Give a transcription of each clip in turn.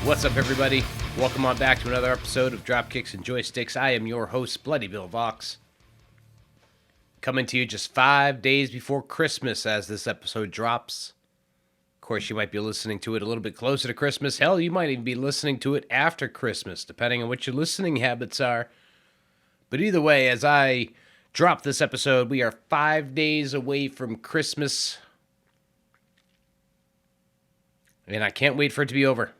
What's up, everybody? Welcome on back to another episode of Dropkicks and Joysticks. I am your host, Bloody Bill Vox. Coming to you just 5 days before Christmas as this episode drops. Of course, you might be listening to it a little bit closer to Christmas. Hell, you might even be listening to it after Christmas, depending on what your listening habits are. But either way, as I drop this episode, we are 5 days away from Christmas. And I can't wait for it to be over.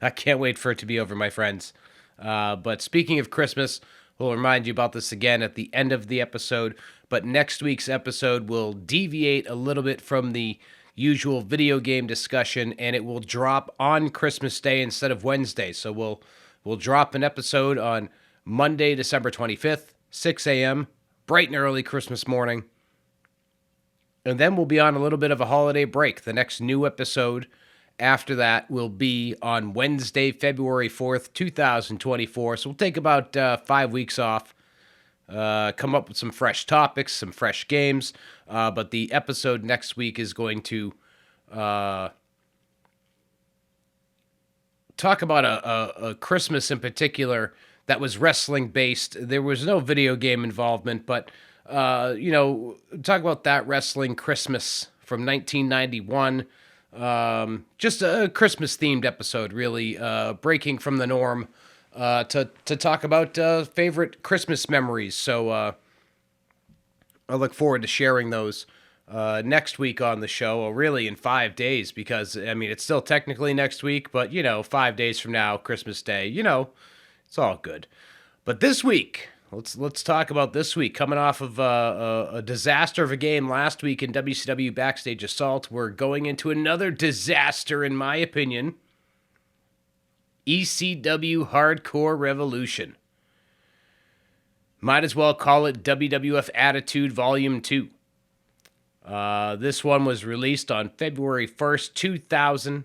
I can't wait for it to be over, my friends. But speaking of Christmas, we'll remind you about this again at the end of the episode. But next week's episode will deviate a little bit from the usual video game discussion, and it will drop on Christmas Day instead of Wednesday. So we'll drop an episode on Monday, December 25th, 6 a.m., bright and early Christmas morning. And then we'll be on a little bit of a holiday break. The next new episode after that will be on Wednesday, February 4th, 2024. So we'll take about 5 weeks off, come up with some fresh topics, some fresh games. But the episode next week is going to talk about a Christmas in particular that was wrestling based. There was no video game involvement, but, talk about that wrestling Christmas from 1991. Just a Christmas themed episode, really, breaking from the norm, to talk about, favorite Christmas memories. So, I look forward to sharing those, next week on the show, or really in 5 days, because, it's still technically next week, but, 5 days from now, Christmas Day, it's all good. But this week, let's talk about this week. Coming off of a disaster of a game last week in WCW Backstage Assault, we're going into another disaster, in my opinion. ECW Hardcore Revolution. Might as well call it WWF Attitude Volume 2. This one was released on February 1st, 2000.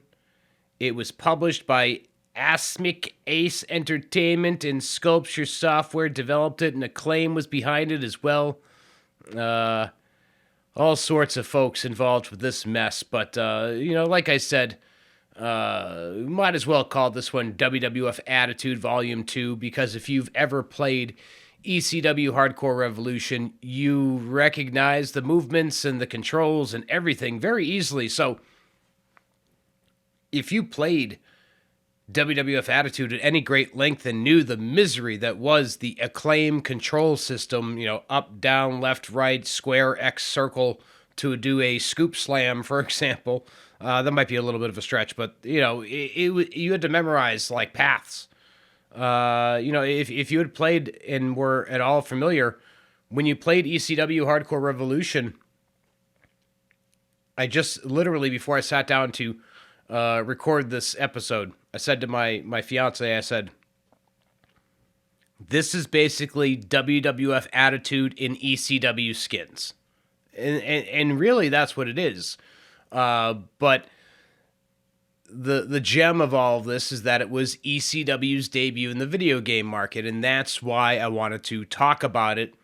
It was published by Asmic Ace Entertainment and Sculpture Software developed it, and Acclaim was behind it as well. All sorts of folks involved with this mess, but, like I said, might as well call this one WWF Attitude Volume 2, because if you've ever played ECW Hardcore Revolution, you recognize the movements and the controls and everything very easily. So, if you played WWF Attitude at any great length and knew the misery that was the Acclaim control system, up, down, left, right, square, X, circle, to do a scoop slam, for example. That might be a little bit of a stretch, but, you had to memorize, like, paths. If you had played and were at all familiar, when you played ECW Hardcore Revolution, I just, literally, before I sat down to record this episode, I said to my fiance, I said, this is basically WWF Attitude in ECW skins. And really, that's what it is. But the gem of all of this is that it was ECW's debut in the video game market, and that's why I wanted to talk about it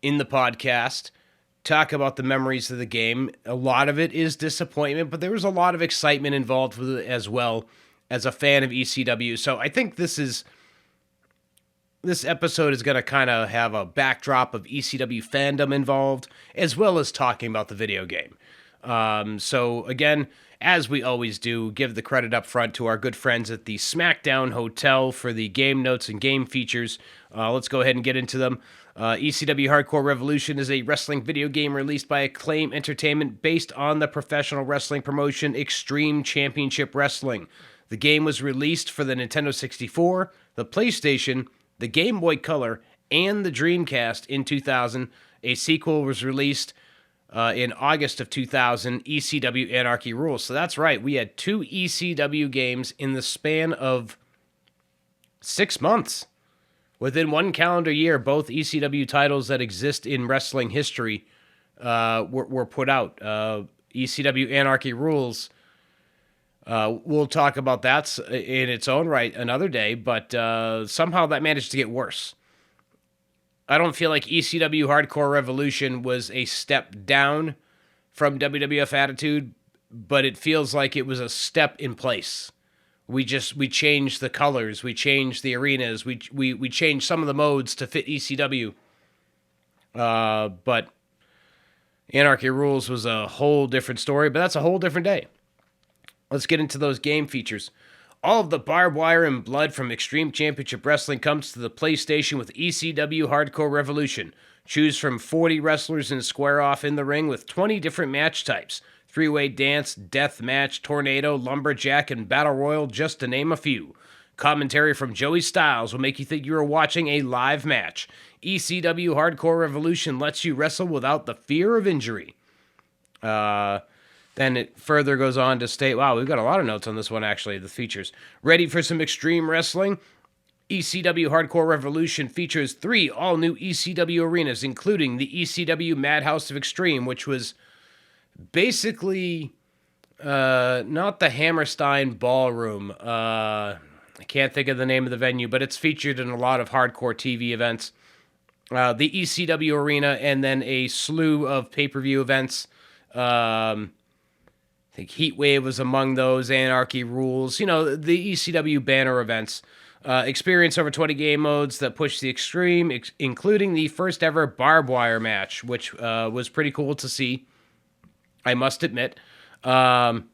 in the podcast, talk about the memories of the game. A lot of it is disappointment, but there was a lot of excitement involved with it as well, as a fan of ECW. So I think this episode is going to kind of have a backdrop of ECW fandom involved, as well as talking about the video game. So again, as we always do, give the credit up front to our good friends at the SmackDown Hotel for the game notes and game features. Let's go ahead and get into them. ECW Hardcore Revolution is a wrestling video game released by Acclaim Entertainment based on the professional wrestling promotion Extreme Championship Wrestling. The game was released for the Nintendo 64, the PlayStation, the Game Boy Color, and the Dreamcast in 2000. A sequel was released in August of 2000, ECW Anarchy Rules. So that's right, we had 2 ECW games in the span of 6 months. Within 1 calendar year, both ECW titles that exist in wrestling history were put out. ECW Anarchy Rules, we'll talk about that in its own right another day, but somehow that managed to get worse. I don't feel like ECW Hardcore Revolution was a step down from WWF Attitude, but it feels like it was a step in place. We changed the colors, we changed the arenas, we changed some of the modes to fit ECW. But Anarchy Rules was a whole different story, but that's a whole different day. Let's get into those game features. All of the barbed wire and blood from Extreme Championship Wrestling comes to the PlayStation with ECW Hardcore Revolution. Choose from 40 wrestlers and square off in the ring with 20 different match types. Three-way dance, death match, tornado, lumberjack, and battle royal, just to name a few. Commentary from Joey Styles will make you think you are watching a live match. ECW Hardcore Revolution lets you wrestle without the fear of injury. Then it further goes on to state, wow, we've got a lot of notes on this one, actually, the features. Ready for some extreme wrestling? ECW Hardcore Revolution features 3 all-new ECW arenas, including the ECW Madhouse of Extreme, which was basically not the Hammerstein Ballroom. I can't think of the name of the venue, but it's featured in a lot of hardcore TV events. The ECW arena, and then a slew of pay-per-view events. I think Heatwave was among those, Anarchy Rules, the ECW banner events. Experience over 20 game modes that push the extreme, including the first ever barbed wire match, which was pretty cool to see, I must admit. Customize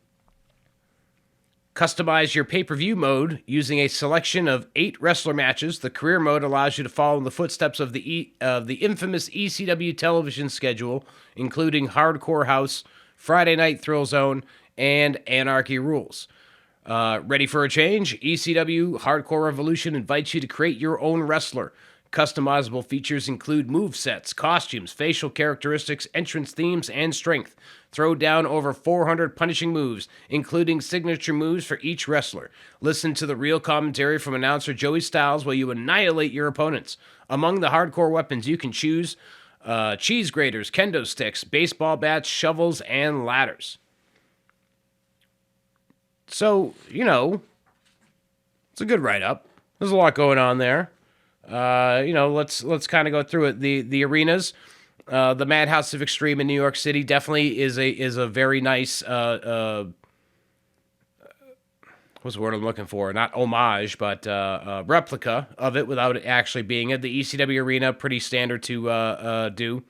your pay-per-view mode using a selection of 8 wrestler matches. The career mode allows you to follow in the footsteps of the infamous ECW television schedule, including Hardcore House, Friday Night Thrill Zone, and Anarchy Rules. Ready for a change? ECW Hardcore Revolution invites you to create your own wrestler. Customizable features include movesets, costumes, facial characteristics, entrance themes, and strength. Throw down over 400 punishing moves, including signature moves for each wrestler. Listen to the real commentary from announcer Joey Styles while you annihilate your opponents. Among the hardcore weapons you can choose cheese graters, kendo sticks, baseball bats, shovels, and ladders. So, it's a good write-up. There's a lot going on there. Let's kind of go through it. The arenas, the Madhouse of Extreme in New York City definitely is a very nice what's the word I'm looking for? Not homage, but replica of it without it actually being it. The ECW arena, pretty standard to do.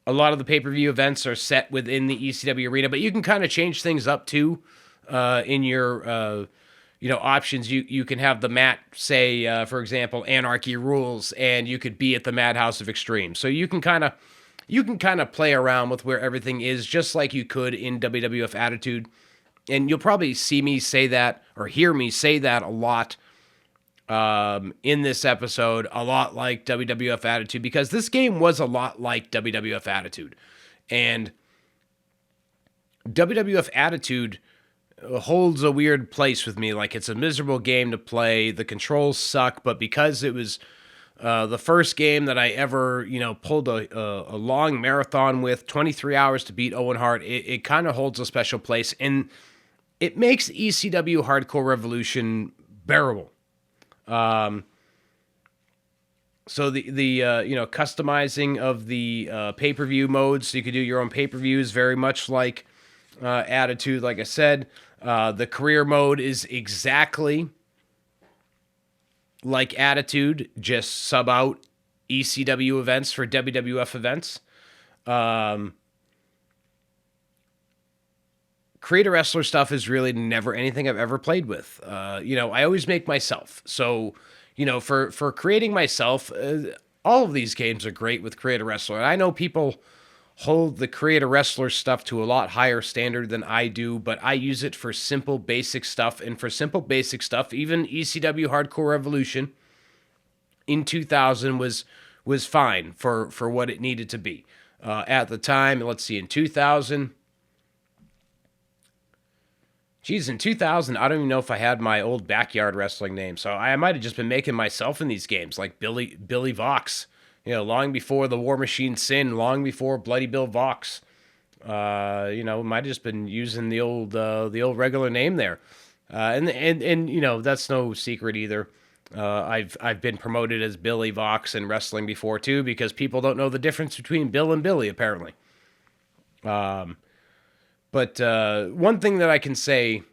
A lot of the pay-per-view events are set within the ECW arena, but you can kind of change things up too in your options. You can have the mat say, for example, Anarchy Rules, and you could be at the Madhouse of Extreme. So you can kind of play around with where everything is, just like you could in WWF Attitude. And you'll probably see me say that or hear me say that a lot in this episode, a lot like WWF Attitude, because this game was a lot like WWF Attitude. And WWF Attitude holds a weird place with me. Like, it's a miserable game to play. The controls suck, but because it was the first game that I ever, pulled a long marathon with, 23 hours to beat Owen Hart, it kind of holds a special place. And it makes ECW Hardcore Revolution bearable. So the customizing of the pay-per-view modes, so you could do your own pay-per-views, very much like Attitude, like I said. The career mode is exactly like Attitude, just sub out ECW events for WWF events. Create a Wrestler stuff is really never anything I've ever played with. I always make myself. So, for creating myself, all of these games are great with Create a Wrestler. And I know people hold the Create a Wrestler stuff to a lot higher standard than I do, but I use it for simple, basic stuff. And for simple, basic stuff, even ECW Hardcore Revolution in 2000 was fine for what it needed to be. At the time, let's see, in 2000... in 2000, I don't even know if I had my old backyard wrestling name, so I might have just been making myself in these games, like Billy Vox. Long before the War Machine Sin, long before Bloody Bill Vox. Might have just been using the old regular name there, and that's no secret either. I've been promoted as Billy Vox in wrestling before too, because people don't know the difference between Bill and Billy apparently. But one thing that I can say,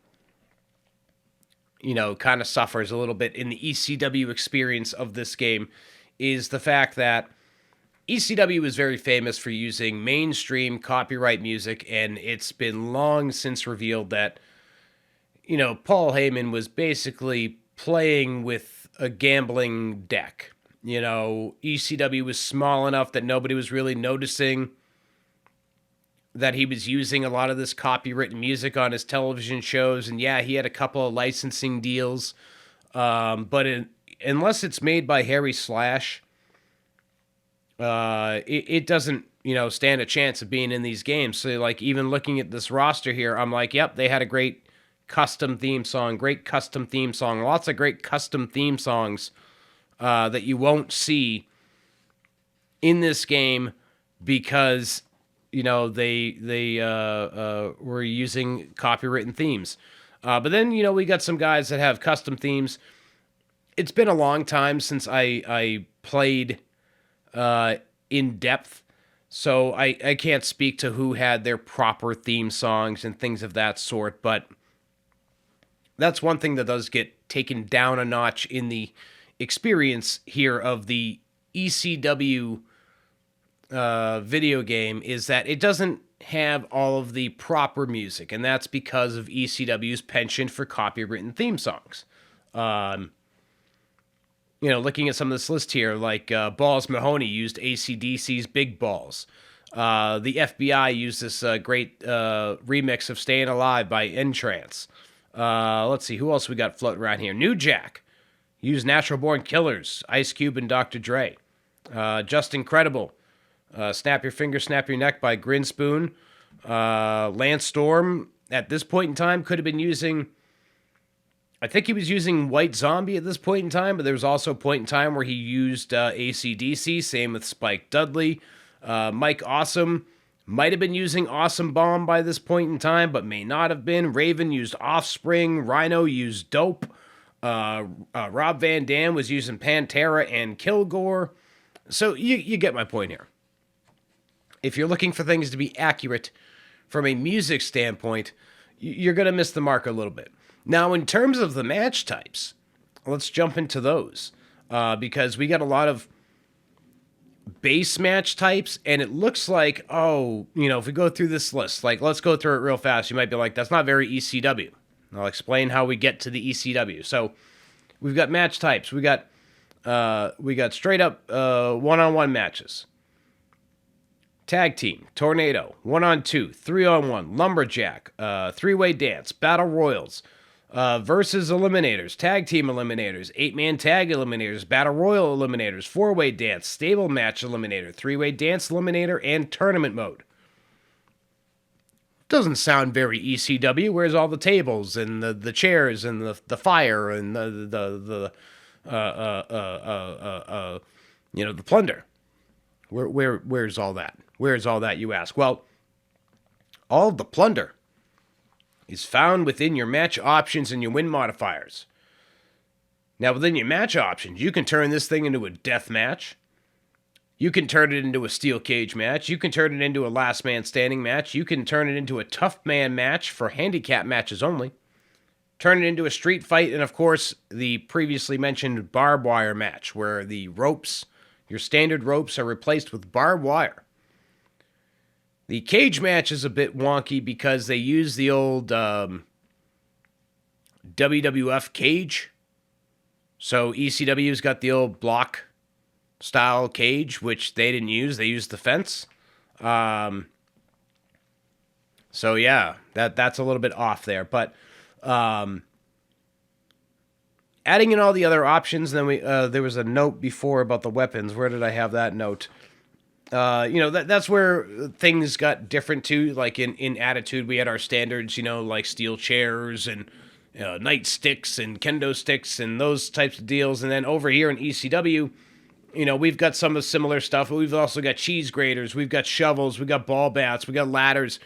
kind of suffers a little bit in the ECW experience of this game is the fact that ECW is very famous for using mainstream copyright music, and it's been long since revealed that, Paul Heyman was basically playing with a gambling deck. ECW was small enough that nobody was really noticing that he was using a lot of this copywritten music on his television shows. And yeah, he had a couple of licensing deals. Unless it's made by Harry Slash, it doesn't, stand a chance of being in these games. So, like, even looking at this roster here, I'm like, yep, they had a great custom theme song, lots of great custom theme songs that you won't see in this game because, they were using copywritten themes. But then, we got some guys that have custom themes. It's been a long time since I played in depth, so I can't speak to who had their proper theme songs and things of that sort, but that's one thing that does get taken down a notch in the experience here of the ECW video game is that it doesn't have all of the proper music, and that's because of ECW's penchant for copywritten theme songs. Looking at some of this list here, like Balls Mahoney used AC/DC's Big Balls. The FBI used this great remix of Staying Alive by Entrance. Let's see, who else we got floating around here? New Jack used Natural Born Killers, Ice Cube and Dr. Dre. Just Incredible. Snap Your Finger, Snap Your Neck by Grinspoon. Lance Storm, at this point in time, could have been using... I think he was using White Zombie at this point in time, but there was also a point in time where he used AC/DC, same with Spike Dudley. Mike Awesome might have been using Awesome Bomb by this point in time, but may not have been. Raven used Offspring. Rhino used Dope. Rob Van Dam was using Pantera and Kilgore. So you get my point here. If you're looking for things to be accurate from a music standpoint, you're going to miss the mark a little bit. Now, in terms of the match types, let's jump into those because we got a lot of base match types, and it looks like, if we go through this list, like, let's go through it real fast. You might be like, that's not very ECW. I'll explain how we get to the ECW. So we've got match types. We got straight up one-on-one matches. Tag team, tornado, 1-on-2, 3-on-1, lumberjack, three-way dance, battle royals, versus eliminators, tag team eliminators, 8-man tag eliminators, battle royal eliminators, 4-way dance, stable match eliminator, 3-way dance eliminator, and tournament mode. Doesn't sound very ECW. Where's all the tables and the chairs and the fire and the plunder? Where's all that? Where's all that, you ask? Well, all of the plunder is found within your match options and your win modifiers. Now, within your match options, you can turn this thing into a death match. You can turn it into a steel cage match. You can turn it into a last man standing match. You can turn it into a tough man match for handicap matches only. Turn it into a street fight, and of course, the previously mentioned barbed wire match, where the ropes, your standard ropes, are replaced with barbed wire. The cage match is a bit wonky because they use the old WWF cage. So ECW's got the old block style cage, which they didn't use. They used the fence. So yeah, that's a little bit off there. But adding in all the other options, then there was a note before about the weapons. Where did I have that note? That's where things got different too. Like in Attitude, we had our standards, like steel chairs and nightsticks and kendo sticks and those types of deals. And then over here in ECW, we've got some of the similar stuff, but we've also got cheese graters, we've got shovels, we got ball bats, we got ladders,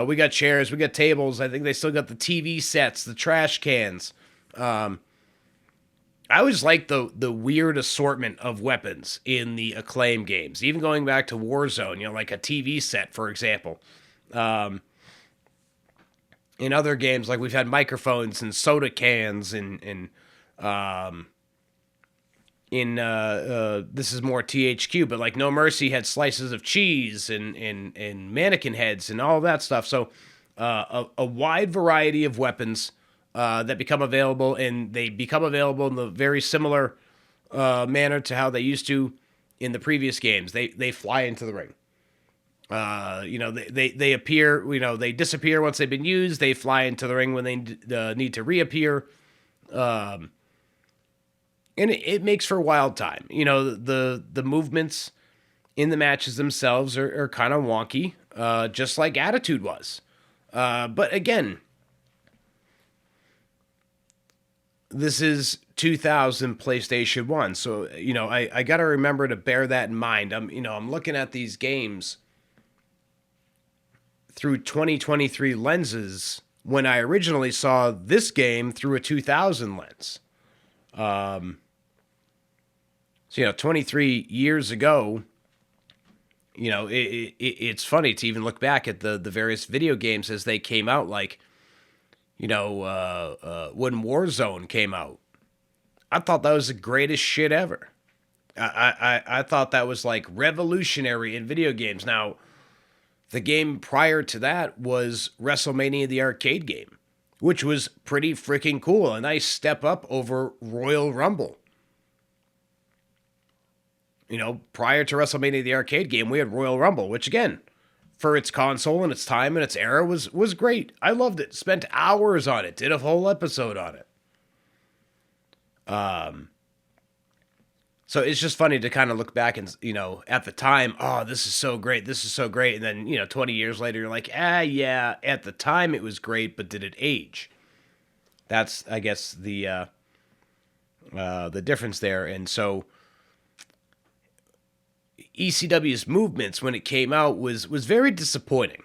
we got chairs, we got tables. I think they still got the TV sets, the trash cans. I always like the weird assortment of weapons in the Acclaim games, even going back to Warzone, like a TV set, for example. in other games, like we've had microphones and soda cans and um, this is more THQ, but like No Mercy had slices of cheese and mannequin heads and all that stuff. So a wide variety of weapons that become available, and they become available in the very similar manner to how they used to in the previous games. They fly into the ring. They appear. They disappear once they've been used. They fly into the ring when they need to reappear. And it makes for a wild time. The movements in the matches themselves are kind of wonky, just like Attitude was. But again, this is 2000 PlayStation 1, so I got to remember to bear that in mind. I'm looking at these games through 2023 lenses when I originally saw this game through a 2000 lens. So 23 years ago, it's funny to even look back at the various video games as they came out. Like, when Warzone came out, I thought that was the greatest shit ever. I thought that was like revolutionary in video games. Now, the game prior to that was WrestleMania, the arcade game, which was pretty freaking cool. A nice step up over Royal Rumble. Prior to WrestleMania, the arcade game, we had Royal Rumble, which again, for its console and its time and its era, was great. I loved it. Spent hours on it. Did a whole episode on it. So it's just funny to kind of look back and, at the time, oh, this is so great. This is so great. And then, 20 years later, you're like, yeah, at the time it was great, but did it age? That's, I guess, the difference there. And so ECW's movements when it came out was very disappointing.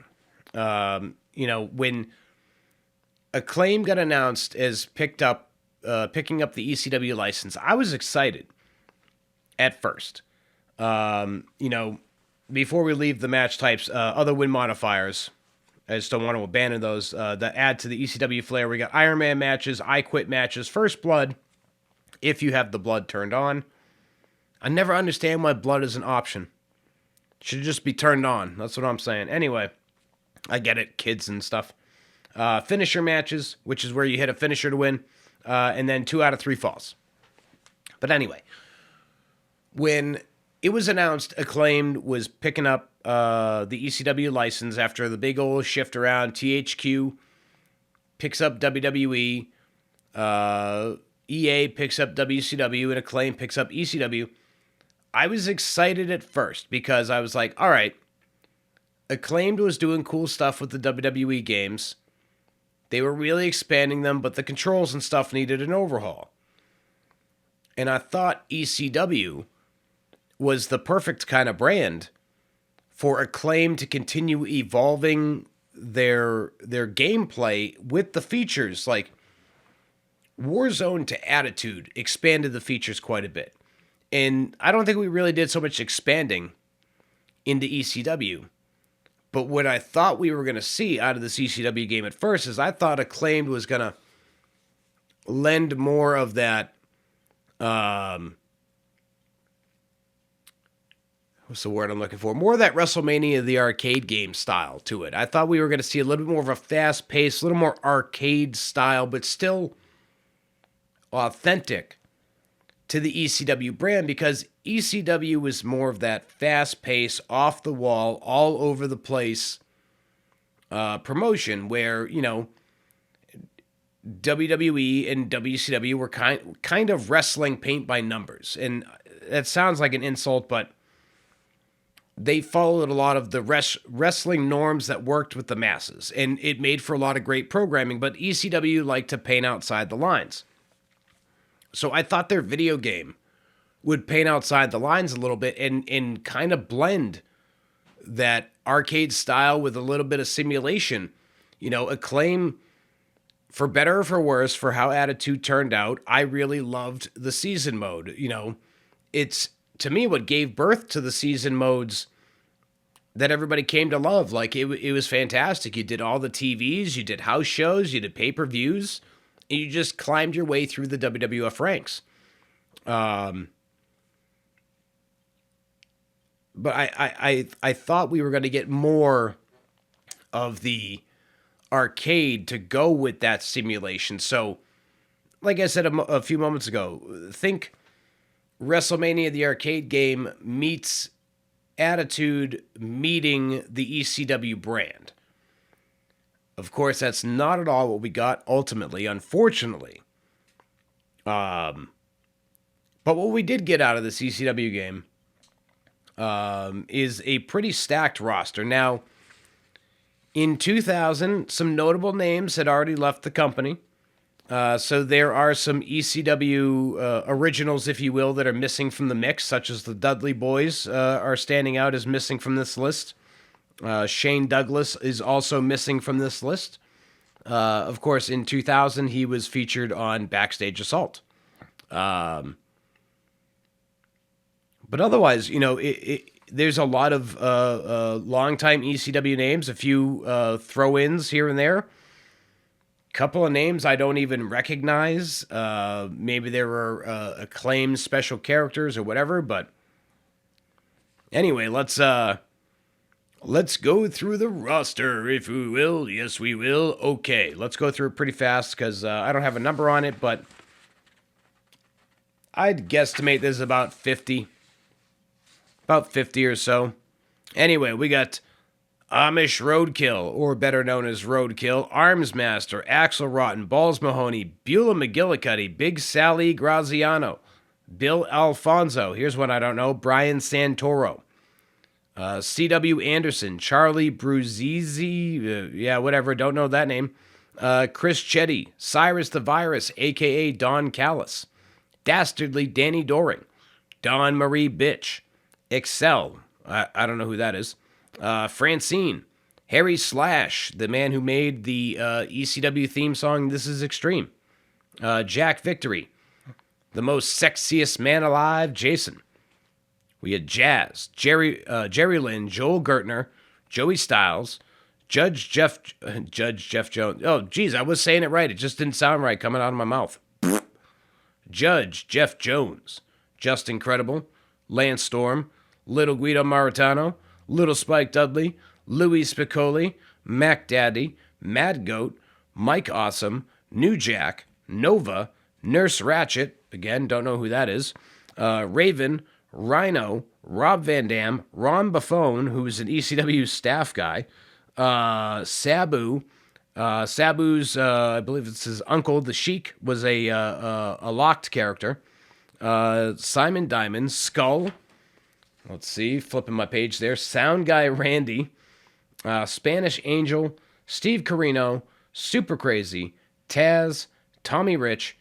When Acclaim got announced as picking up the ECW license, I was excited at first. Before we leave the match types, other win modifiers, I just don't want to abandon those. That add to the ECW flair. We got Iron Man matches, I Quit matches, First Blood, if you have the blood turned on. I never understand why blood is an option. Should just be turned on. That's what I'm saying. Anyway, I get it, kids and stuff. Finisher matches, which is where you hit a finisher to win, and then 2 out of 3 falls. But anyway, when it was announced Acclaimed was picking up the ECW license after the big old shift around, THQ picks up WWE, EA picks up WCW, and Acclaim picks up ECW, I was excited at first because I was like, all right, Acclaimed was doing cool stuff with the WWE games. They were really expanding them, but the controls and stuff needed an overhaul. And I thought ECW was the perfect kind of brand for Acclaim to continue evolving their gameplay with the features. Like Warzone to Attitude expanded the features quite a bit. And I don't think we really did so much expanding into ECW. But what I thought we were going to see out of this ECW game at first is I thought Acclaimed was going to lend more of that, what's the word I'm looking for? More of that WrestleMania, the arcade game style to it. I thought we were going to see a little bit more of a fast pace, a little more arcade style, but still authentic to the ECW brand, because ECW was more of that fast-paced, off-the-wall, all-over-the-place promotion where, WWE and WCW were kind of wrestling paint by numbers. And that sounds like an insult, but they followed a lot of the wrestling norms that worked with the masses, and it made for a lot of great programming, but ECW liked to paint outside the lines. So I thought their video game would paint outside the lines a little bit and kind of blend that arcade style with a little bit of simulation. Acclaim, for better or for worse, for how Attitude turned out, I really loved the season mode. It's, to me, what gave birth to the season modes that everybody came to love. Like it was fantastic. You did all the TVs, you did house shows, you did pay-per-views, and you just climbed your way through the WWF ranks. But I thought we were going to get more of the arcade to go with that simulation. So, like I said a few moments ago, think WrestleMania the arcade game meets Attitude meeting the ECW brand. Of course, that's not at all what we got ultimately, unfortunately. But what we did get out of this ECW game is a pretty stacked roster. Now, in 2000, some notable names had already left the company. So there are some ECW originals, if you will, that are missing from the mix, such as the Dudley Boys are standing out as missing from this list. Shane Douglas is also missing from this list. Of course, in 2000, he was featured on Backstage Assault. But otherwise, there's a lot of longtime ECW names, a few throw-ins here and there. Couple of names I don't even recognize. Maybe there were acclaimed special characters or whatever, but anyway, let's go through the roster, if we will. Yes, we will. Okay, let's go through it pretty fast because I don't have a number on it, but I'd guesstimate there's about 50 or so. Anyway, we got Amish Roadkill, or better known as Roadkill, Armsmaster, Axel Rotten, Balls Mahoney, Beulah McGillicuddy, Big Sally Graziano, Bill Alfonso, here's one I don't know, Brian Santoro, C.W. Anderson, Charlie Bruzzese, whatever, don't know that name, Chris Chetty, Cyrus the Virus, a.k.a. Don Callis, Dastardly Danny Doring, Dawn Marie Bitch, Excel, I don't know who that is, Francine, Harry Slash, the man who made the ECW theme song This Is Extreme, Jack Victory, the most sexiest man alive, Jason. We had Jazz, Jerry Lynn, Joel Gertner, Joey Styles, Judge Jeff Jones. Oh, geez, I was saying it right. It just didn't sound right coming out of my mouth. Judge Jeff Jones, Just Incredible, Lance Storm, Little Guido Maritano, Little Spike Dudley, Louis Spiccoli, Mac Daddy, Mad Goat, Mike Awesome, New Jack, Nova, Nurse Ratchet, again, don't know who that is, Raven, Rhino, Rob Van Dam, Ron Buffone, who's an ECW staff guy, Sabu, Sabu's, I believe it's his uncle, the Sheik, was a locked character, Simon Diamond, Skull, let's see, flipping my page there. Sound Guy Randy, Spanish Angel, Steve Carino, Super Crazy, Taz, Tommy Rich,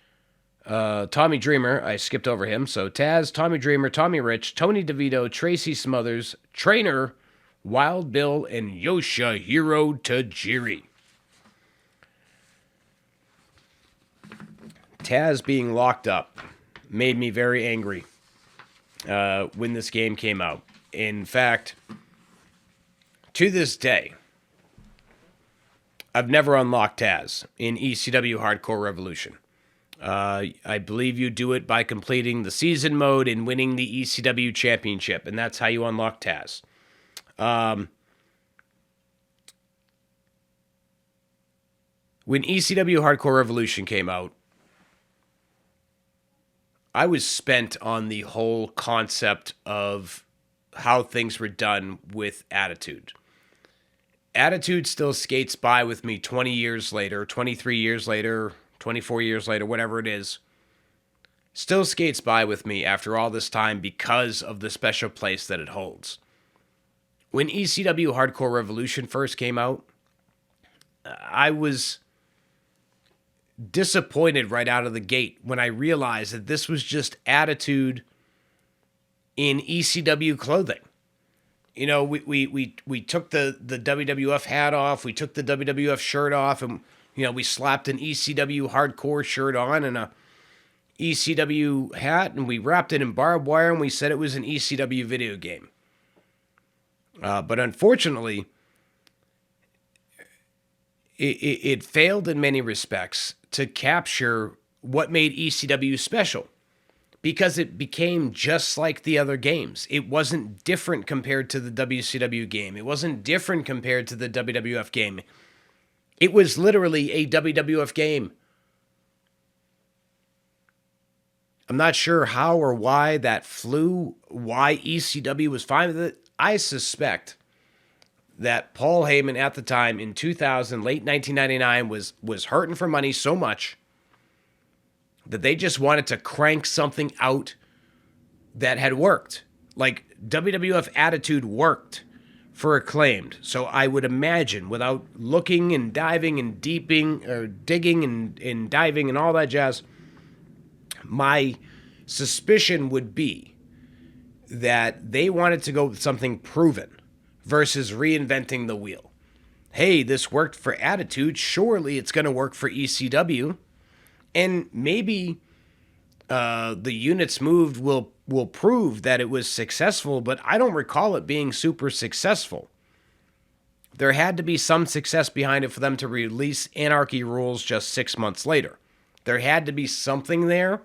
Tommy Dreamer. I skipped over him. So Taz, Tommy Dreamer, Tommy Rich, Tony DeVito, Tracy Smothers, Trainer, Wild Bill, and Yoshihiro Tajiri. Taz being locked up made me very angry. When this game came out. In fact, to this day, I've never unlocked Taz in ECW Hardcore Revolution. I believe you do it by completing the season mode and winning the ECW Championship, and that's how you unlock Taz. When ECW Hardcore Revolution came out, I was spent on the whole concept of how things were done with Attitude. Attitude still skates by with me 20 years later, 23 years later, 24 years later, whatever it is. Still skates by with me after all this time because of the special place that it holds. When ECW Hardcore Revolution first came out, I was disappointed right out of the gate when I realized that this was just Attitude in ECW clothing. We took the WWF hat off, we took the WWF shirt off, and we slapped an ECW hardcore shirt on and a ECW hat, and we wrapped it in barbed wire, and we said it was an ECW video game. But unfortunately, it failed in many respects to capture what made ECW special, because it became just like the other games. It wasn't different compared to the WCW game. It wasn't different compared to the WWF game. It was literally a WWF game. I'm not sure how or why that flew, why ECW was fine with it. I suspect that Paul Heyman at the time in 2000, late 1999, was hurting for money so much that they just wanted to crank something out that had worked. Like WWF Attitude worked for Acclaimed. So I would imagine, without looking and diving and deeping or digging and diving and all that jazz, my suspicion would be that they wanted to go with something proven versus reinventing the wheel. Hey, this worked for Attitude. Surely it's going to work for ECW. And maybe the units moved will prove that it was successful, but I don't recall it being super successful. There had to be some success behind it for them to release Anarchy Rules just 6 months later. There had to be something there.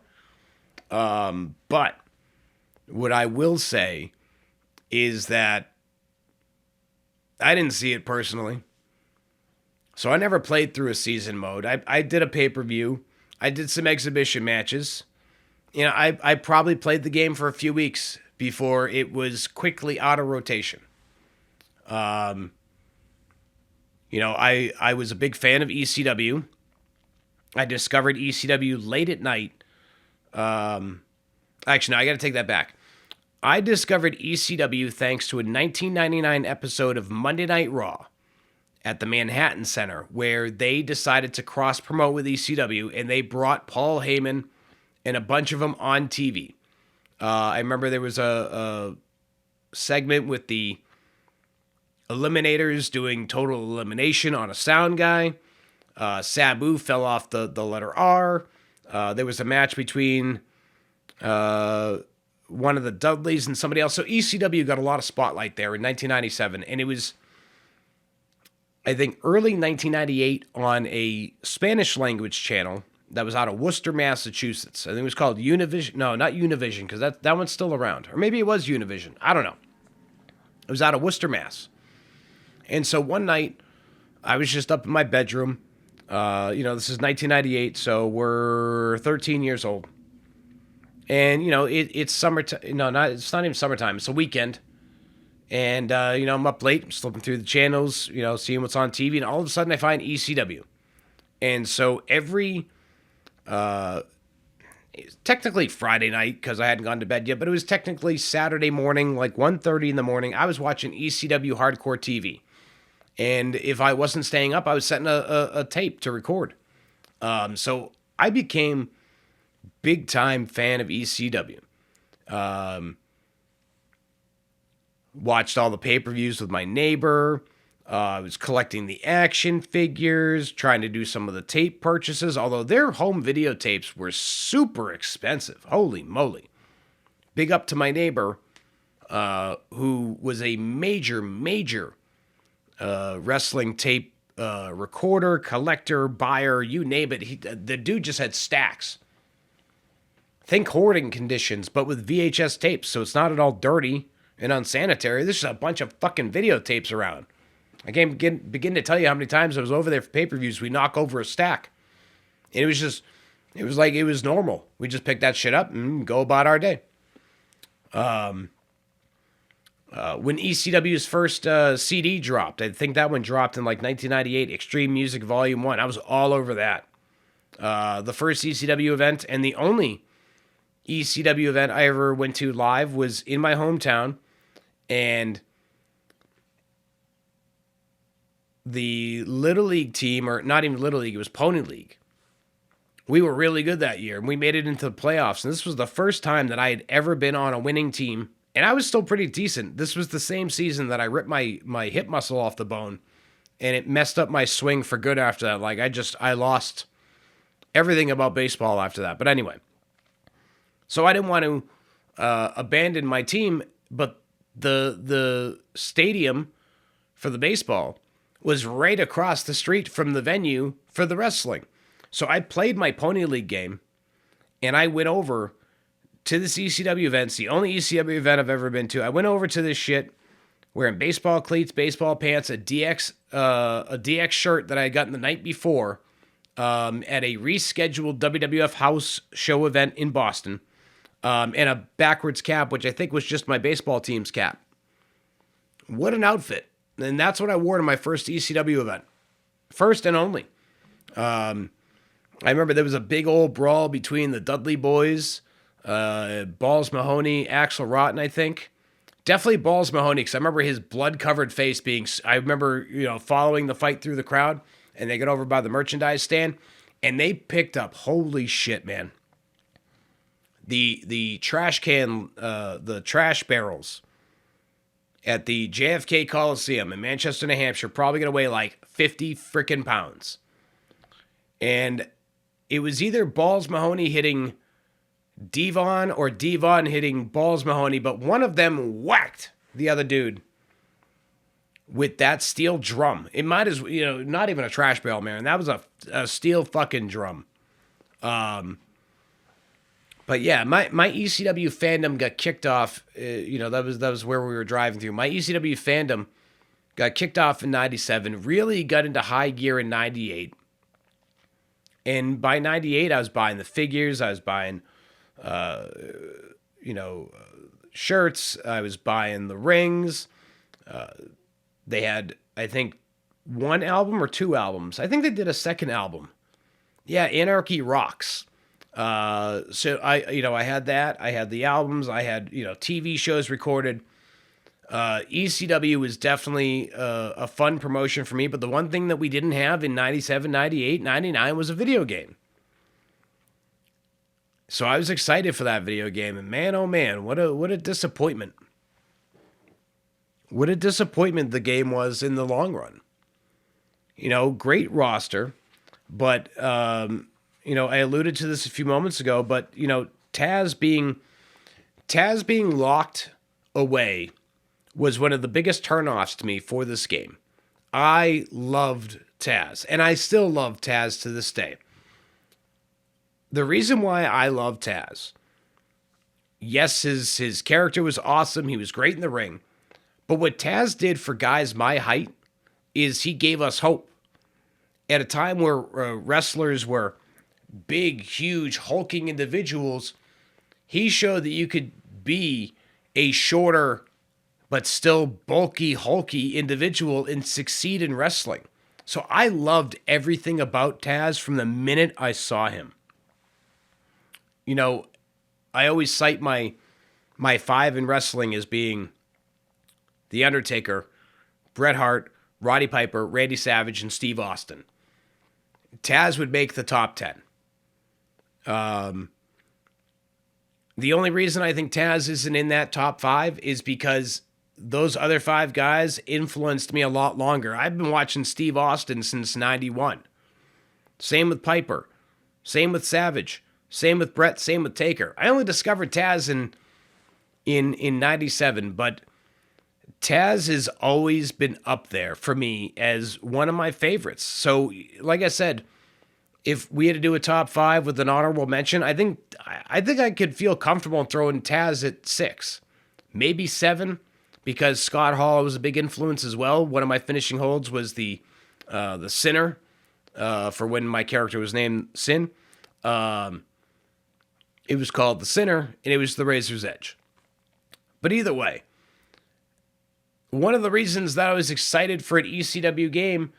But what I will say is that I didn't see it personally. So I never played through a season mode. I did a pay-per-view. I did some exhibition matches. You know, I probably played the game for a few weeks before it was quickly out of rotation. You know, I was a big fan of ECW. I discovered ECW late at night. Actually, no, I got to take that back. I discovered ECW thanks to a 1999 episode of Monday Night Raw at the Manhattan Center, where they decided to cross-promote with ECW, and they brought Paul Heyman and a bunch of them on TV. I remember there was a segment with the Eliminators doing total elimination on a sound guy. Sabu fell off the letter R. There was a match between one of the Dudleys and somebody else. So ECW got a lot of spotlight there in 1997. And it was, I think, early 1998 on a Spanish language channel that was out of Worcester, Massachusetts. I think it was called Univision. No, not Univision, because that one's still around. Or maybe it was Univision. I don't know. It was out of Worcester, Mass. And so one night, I was just up in my bedroom. You know, this is 1998, so we're 13 years old. And, you know, it's summertime. No, it's not even summertime. It's a weekend. And, you know, I'm up late. I'm slipping through the channels, you know, seeing what's on TV. And all of a sudden I find ECW. And so every, technically Friday night, because I hadn't gone to bed yet, but it was technically Saturday morning, like 1:30 in the morning. I was watching ECW Hardcore TV. And if I wasn't staying up, I was setting a tape to record. So I became big time fan of ECW. Watched all the pay-per-views with my neighbor. I was collecting the action figures, trying to do some of the tape purchases, although their home videotapes were super expensive. Holy moly. Big up to my neighbor, who was a major wrestling tape recorder, collector, buyer, you name it. The dude just had stacks. Think hoarding conditions, but with VHS tapes, so it's not at all dirty and unsanitary. There's just a bunch of fucking videotapes around. I can't begin to tell you how many times I was over there for pay-per-views. We knock over a stack. And it was like it was normal. We just pick that shit up and go about our day. When ECW's first CD dropped, I think that one dropped in like 1998, Extreme Music Volume 1. I was all over that. The first ECW event and the only ECW event I ever went to live was in my hometown. And the Little League team, or not even Little League, it was Pony League. We were really good that year, and we made it into the playoffs. And this was the first time that I had ever been on a winning team. And I was still pretty decent. This was the same season that I ripped my hip muscle off the bone, and it messed up my swing for good after that. Like, I lost everything about baseball after that. But anyway, so I didn't want to abandon my team, but the stadium for the baseball was right across the street from the venue for the wrestling. So I played my Pony League game, and I went over to this ECW event. It's the only ECW event I've ever been to. I went over to this shit wearing baseball cleats, baseball pants, a DX shirt that I had gotten the night before at a rescheduled WWF house show event in Boston, and a backwards cap, which I think was just my baseball team's cap. What an outfit. And that's what I wore to my first ECW event. First and only. I remember there was a big old brawl between the Dudley Boys, Balls Mahoney, Axel Rotten, I think. Definitely Balls Mahoney, because I remember his blood-covered face being... I remember, following the fight through the crowd, and they got over by the merchandise stand, and they picked up... Holy shit, man. The trash can... the trash barrels at the JFK Coliseum in Manchester, New Hampshire, probably going to weigh like 50 freaking pounds. And it was either Balls Mahoney hitting Devon or Devon hitting Balls Mahoney, but one of them whacked the other dude with that steel drum. It might as not even a trash barrel, man. That was a steel fucking drum. But yeah, my ECW fandom got kicked off. That was where we were driving through. My ECW fandom got kicked off in '97. Really got into high gear in '98. And by '98, I was buying the figures. I was buying, shirts. I was buying the rings. They had, I think, one album or two albums. I think they did a second album. Yeah, Anarchy Rocks. So I had that. I had the albums. I had, TV shows recorded. ECW was definitely a fun promotion for me, but the one thing that we didn't have in 97, 98, 99 was a video game. So I was excited for that video game, and man, oh man, what a disappointment. What a disappointment the game was in the long run. Great roster, but I alluded to this a few moments ago, but Taz being locked away was one of the biggest turnoffs to me for this game. I loved Taz, and I still love Taz to this day. The reason why I love Taz, yes, his character was awesome. He was great in the ring. But what Taz did for guys my height is he gave us hope. At a time where wrestlers were big, huge, hulking individuals, he showed that you could be a shorter but still bulky, hulky individual and succeed in wrestling. So I loved everything about Taz from the minute I saw him. I always cite my five in wrestling as being The Undertaker, Bret Hart, Roddy Piper, Randy Savage, and Steve Austin. Taz would make the top 10. The only reason I think Taz isn't in that top 5 is because those other 5 guys influenced me a lot longer. I've been watching Steve Austin since 91. Same with Piper. Same with Savage. Same with Bret. Same with Taker. I only discovered Taz in 97, but Taz has always been up there for me as one of my favorites. So, like I said, if we had to do a top 5 with an honorable mention, I think I could feel comfortable in throwing Taz at 6, maybe 7, because Scott Hall was a big influence as well. One of my finishing holds was the Sinner, for when my character was named Sin. It was called the Sinner, and it was the Razor's Edge. But either way, one of the reasons that I was excited for an ECW game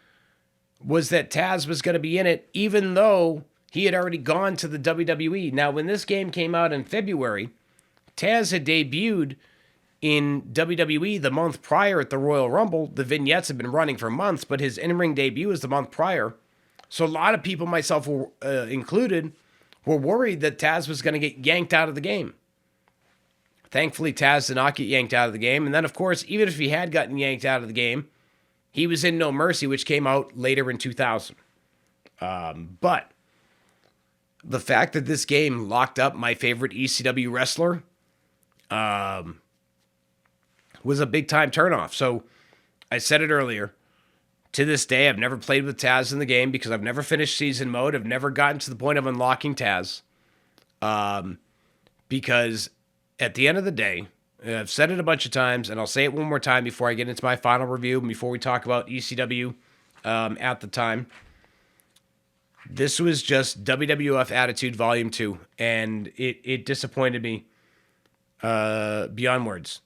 was that Taz was going to be in it, even though he had already gone to the WWE. Now, when this game came out in February, Taz had debuted in WWE the month prior at the Royal Rumble. The vignettes had been running for months, but his in-ring debut was the month prior. So a lot of people, myself included, were worried that Taz was going to get yanked out of the game. Thankfully, Taz did not get yanked out of the game. And then, of course, even if he had gotten yanked out of the game, he was in No Mercy, which came out later in 2000. But the fact that this game locked up my favorite ECW wrestler, was a big time turnoff. So I said it earlier. To this day, I've never played with Taz in the game because I've never finished season mode. I've never gotten to the point of unlocking Taz. Because at the end of the day, I've said it a bunch of times, and I'll say it one more time before I get into my final review and before we talk about ECW at the time. This was just WWF Attitude Volume 2, and it disappointed me beyond words.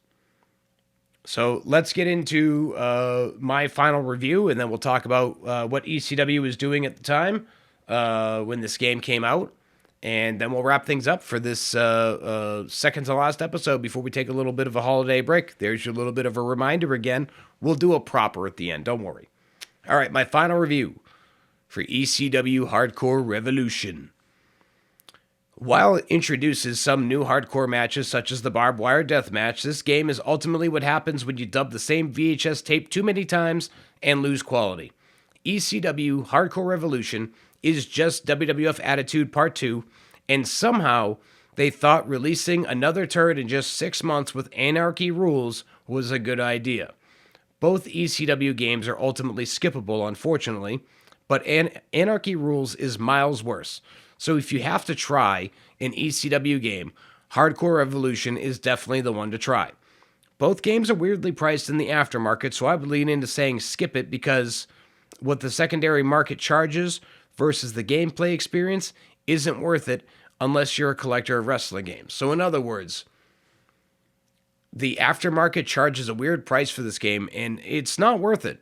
So let's get into my final review, and then we'll talk about what ECW was doing at the time when this game came out. And then we'll wrap things up for this second to last episode before we take a little bit of a holiday break. There's your little bit of a reminder again. We'll do a proper at the end, don't worry. All right, my final review for ECW Hardcore Revolution. While it introduces some new hardcore matches such as the barbed wire death match, this game is ultimately what happens when you dub the same VHS tape too many times and lose quality. ECW Hardcore Revolution is just WWF Attitude Part 2, and somehow they thought releasing another turd in just 6 months with Anarchy Rules was a good idea. Both ECW games are ultimately skippable, unfortunately, but Anarchy Rules is miles worse. So if you have to try an ECW game, Hardcore Revolution is definitely the one to try. Both games are weirdly priced in the aftermarket, so I would lean into saying skip it because what the secondary market charges versus the gameplay experience isn't worth it unless you're a collector of wrestling games. So in other words, the aftermarket charges a weird price for this game, and it's not worth it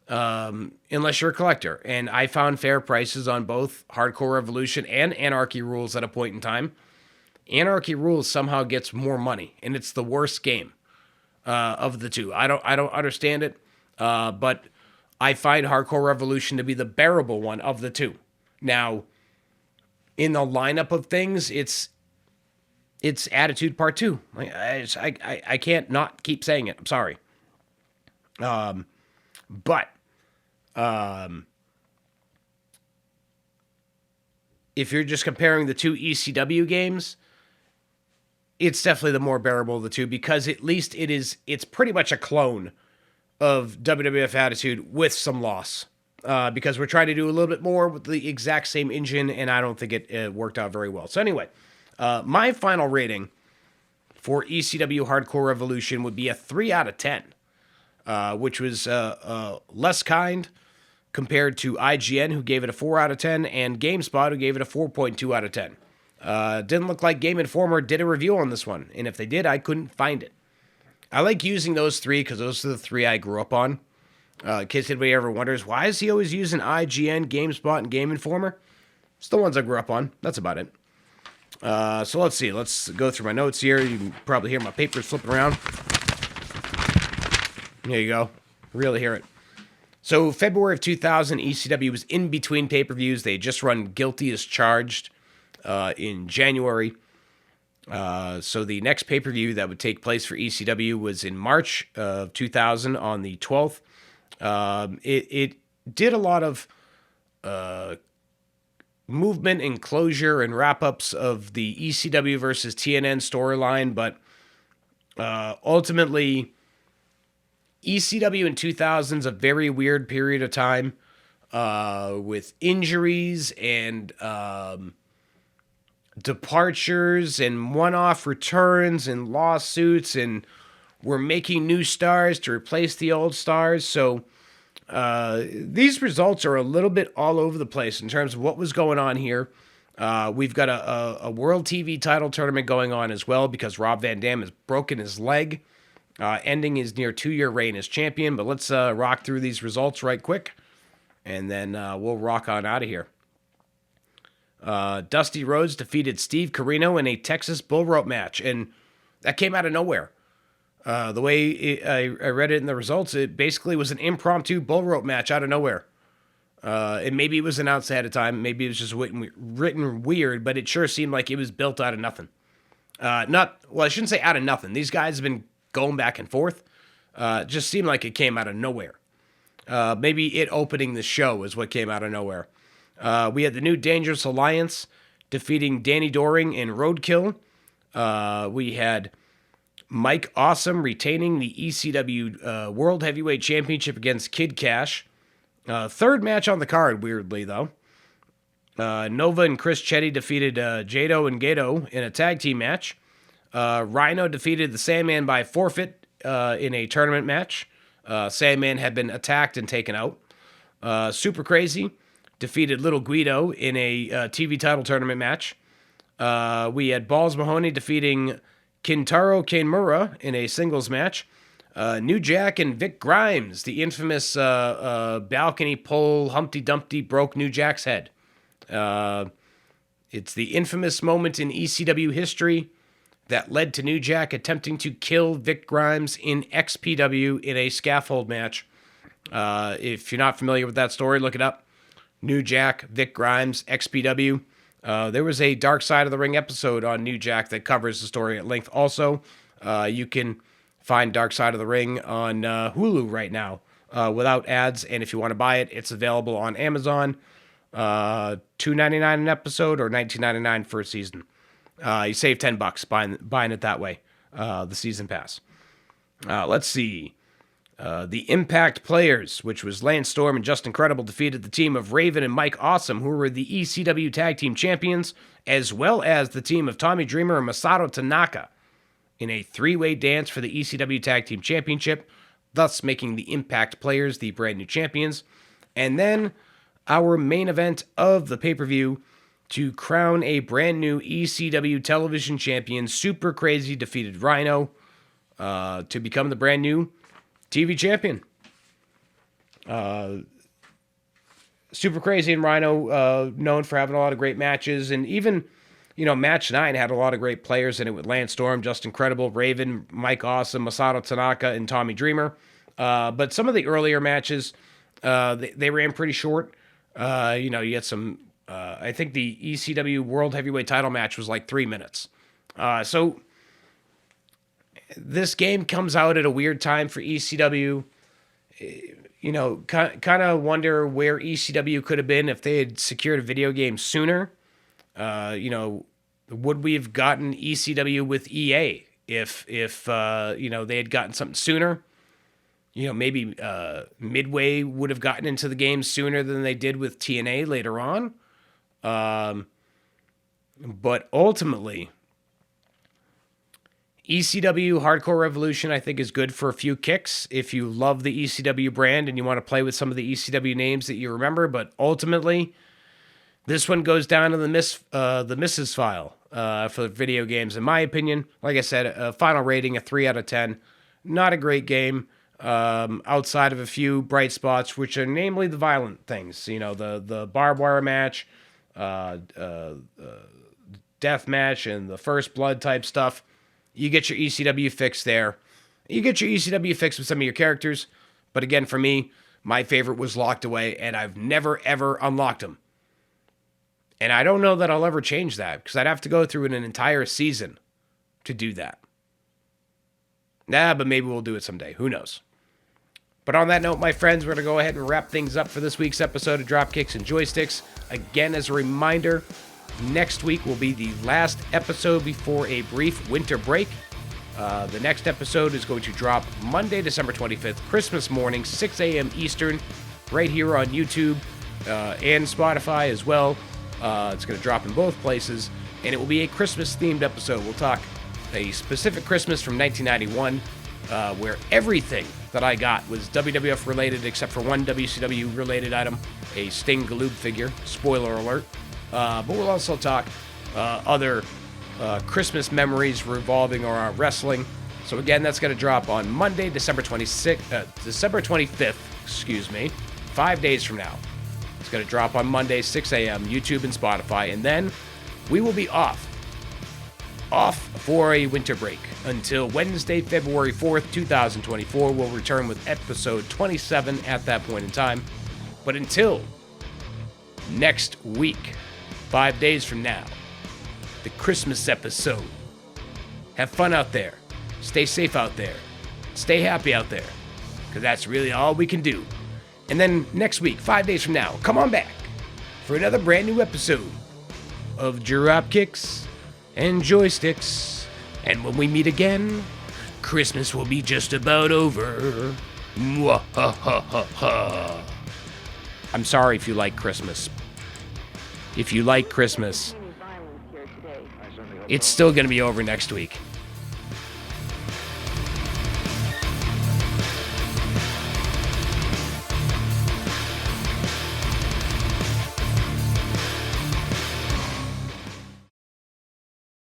unless you're a collector. And I found fair prices on both Hardcore Revolution and Anarchy Rules at a point in time. Anarchy Rules somehow gets more money, and it's the worst game of the two. I don't understand it, but I find Hardcore Revolution to be the bearable one of the two. Now, in the lineup of things, it's Attitude Part 2. I can't not keep saying it. I'm sorry. But if you're just comparing the two ECW games, it's definitely the more bearable of the two because at least it's pretty much a clone of WWF Attitude with some loss. Because we're trying to do a little bit more with the exact same engine, and I don't think it worked out very well. So anyway, my final rating for ECW Hardcore Revolution would be a 3 out of 10, which was less kind compared to IGN, who gave it a 4 out of 10, and GameSpot, who gave it a 4.2 out of 10. Didn't look like Game Informer did a review on this one, and if they did, I couldn't find it. I like using those three because those are the three I grew up on. In case anybody ever wonders, why is he always using IGN, GameSpot, and Game Informer? It's the ones I grew up on. That's about it. So let's see. Let's go through my notes here. You can probably hear my papers flipping around. There you go. Really hear it. So February of 2000, ECW was in between pay-per-views. They had just run Guilty as Charged in January. So the next pay-per-view that would take place for ECW was in March of 2000 on the 12th. It did a lot of movement and closure and wrap-ups of the ECW versus TNN storyline, but ultimately ECW in 2000 is a very weird period of time with injuries and departures and one-off returns and lawsuits, and we're making new stars to replace the old stars. So these results are a little bit all over the place in terms of what was going on here. We've got a World TV title tournament going on as well because Rob Van Dam has broken his leg, ending his near 2-year reign as champion. But let's rock through these results right quick, and then we'll rock on out of here. Dusty Rhodes defeated Steve Corino in a Texas bull rope match, and that came out of nowhere. The way I read it in the results, it basically was an impromptu bull rope match out of nowhere. And maybe it was announced ahead of time. Maybe it was just written weird, but it sure seemed like it was built out of nothing. I shouldn't say out of nothing. These guys have been going back and forth. It just seemed like it came out of nowhere. Maybe it opening the show is what came out of nowhere. We had the New Dangerous Alliance defeating Danny Doring and Roadkill. We had Mike Awesome retaining the ECW World Heavyweight Championship against Kid Cash. Third match on the card, weirdly, though. Nova and Chris Chetty defeated Jado and Gato in a tag team match. Rhino defeated the Sandman by forfeit in a tournament match. Sandman had been attacked and taken out. Super Crazy defeated Little Guido in a TV title tournament match. We had Balls Mahoney defeating Kintaro Kanemura in a singles match. New Jack and Vic Grimes, the infamous balcony pole Humpty Dumpty broke New Jack's head. It's the infamous moment in ECW history that led to New Jack attempting to kill Vic Grimes in XPW in a scaffold match. If you're not familiar with that story, look it up. New Jack, Vic Grimes, XPW. There was a Dark Side of the Ring episode on New Jack that covers the story at length also. You can find Dark Side of the Ring on Hulu right now without ads, and if you want to buy it, it's available on Amazon. $2.99 an episode or $19.99 for a season. You save $10 buying it that way, the season pass. Let's see. The Impact Players, which was Lance Storm and Just Incredible, defeated the team of Raven and Mike Awesome, who were the ECW Tag Team Champions, as well as the team of Tommy Dreamer and Masato Tanaka in a three-way dance for the ECW Tag Team Championship, thus making the Impact Players the brand new champions. And then our main event of the pay-per-view to crown a brand new ECW television champion, Super Crazy defeated Rhino to become the brand new TV champion. Super Crazy and Rhino known for having a lot of great matches, and even, match 9 had a lot of great players in it with Lance Storm, Just Incredible, Raven, Mike Awesome, Masato Tanaka, and Tommy Dreamer. But some of the earlier matches, they ran pretty short. You get some, I think the ECW World Heavyweight title match was like 3 minutes. So this game comes out at a weird time for ECW. Kind of wonder where ECW could have been if they had secured a video game sooner. Would we have gotten ECW with EA if they had gotten something sooner? Maybe Midway would have gotten into the game sooner than they did with TNA later on. But ultimately, ECW Hardcore Revolution, I think, is good for a few kicks if you love the ECW brand and you want to play with some of the ECW names that you remember. But ultimately, this one goes down to the misses file for video games, in my opinion. Like I said, a final rating, a 3 out of 10. Not a great game. Outside of a few bright spots, which are namely the violent things, the barbed wire match, death match, and the first blood type stuff. You get your ECW fix there. You get your ECW fix with some of your characters, but again, for me, my favorite was Locked Away, and I've never, ever unlocked him. And I don't know that I'll ever change that, because I'd have to go through an entire season to do that. But maybe we'll do it someday. Who knows? But on that note, my friends, we're going to go ahead and wrap things up for this week's episode of Dropkicks and Joysticks. Again, as a reminder, next week will be the last episode before a brief winter break. The next episode is going to drop Monday, December 25th, Christmas morning, 6 a.m. Eastern, right here on YouTube and Spotify as well. It's going to drop in both places, and it will be a Christmas-themed episode. We'll talk a specific Christmas from 1991, where everything that I got was WWF related except for one WCW related item, a Sting Galoob figure. Spoiler alert. But we'll also talk other Christmas memories revolving around wrestling. So again, that's going to drop on Monday, December 25th, 5 days from now. It's going to drop on Monday, 6 a.m., YouTube and Spotify, and then we will be off for a winter break until Wednesday, February 4th, 2024. We'll return with episode 27 at that point in time. But until next week, 5 days from now, the Christmas episode. Have fun out there. Stay safe out there. Stay happy out there. Because that's really all we can do. And then next week, 5 days from now, come on back for another brand new episode of Dropkicks and Joysticks. And when we meet again, Christmas will be just about over. Mwahahaha. I'm sorry if you like Christmas. If you like Christmas, it's still going to be over next week.